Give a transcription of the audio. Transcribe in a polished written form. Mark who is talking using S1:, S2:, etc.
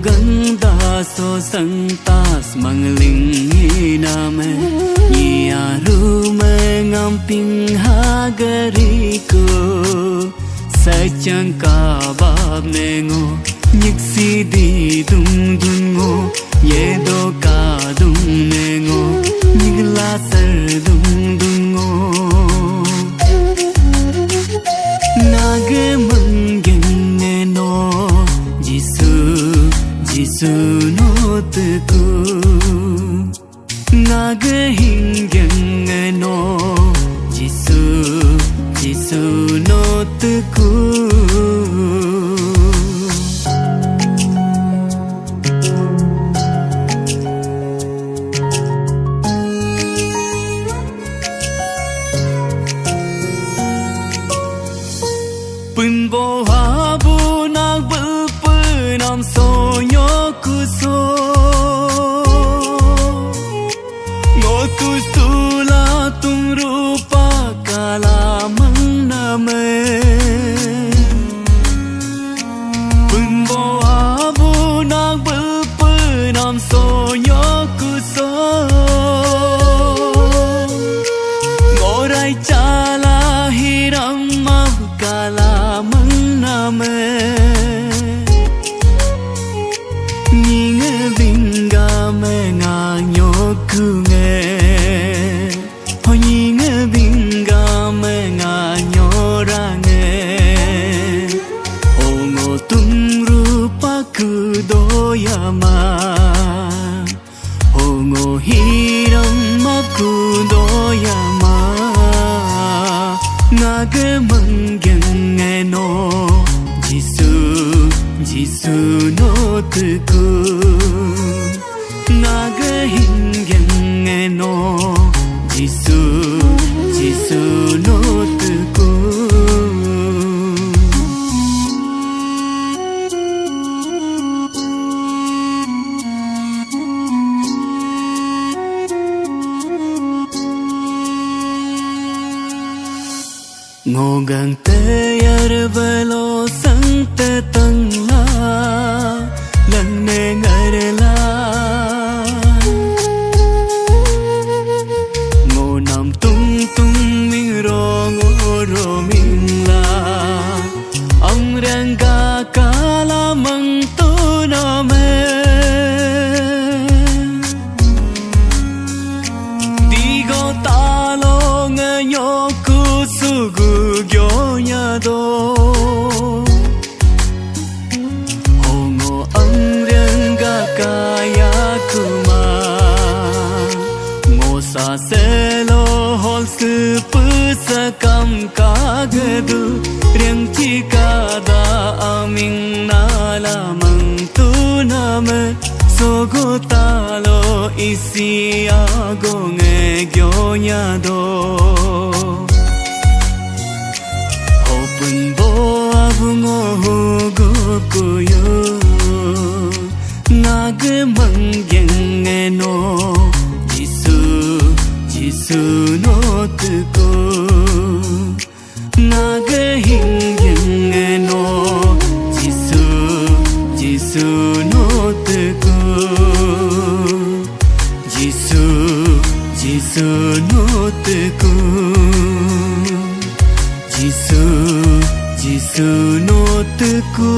S1: gần ta so sang ta mang linh name nia ru me ngam ping ha gari ko sa chang ka bab ne ngo nhịp si đi dung dung ngô ye do ka dung ne ngô nhịp la sar dung dung ngô nage mang gen ne no Jisu no te ku nage hing gen ne no Jisu no te ku Pun bo ha bu nak bul nam so nyo ku so ngo tu tu la tum rupa kala mang name Pun bo ha bu nak bul nam so nyo ku so ngo rai chala hiram mab kala mang name Nyinga binga me nga nyoku nge Ho nyinga binga me nga nyora nge Ho ngo tum rupa kudoyama Ho ngo hiram map kudoyama Nage mangen nge no Jisu no te ku Naga hingen nge no Jisu no te ku Ngô gang te yar velo sang te tang la Lang ne ngar la Ngô nam tung tung minh ro ngô ro minh la Ang rang ga ka la mang tu na me Di go ta lo nga nyo ku su gu gyo nya do Hongo ang rang ga kaya kuma Ngo sa se lo hol su pu sa kam ka gadu Rang chi ka da aming na la mang tu na me So go ta lo isi a go nge gyo nya do Pun bo abu ngo ho go ko yo Nage mang gen nge no Jisu no te ko Nage hing gen nge no Jisu no te ko Jisu no te ko Jisu no te ku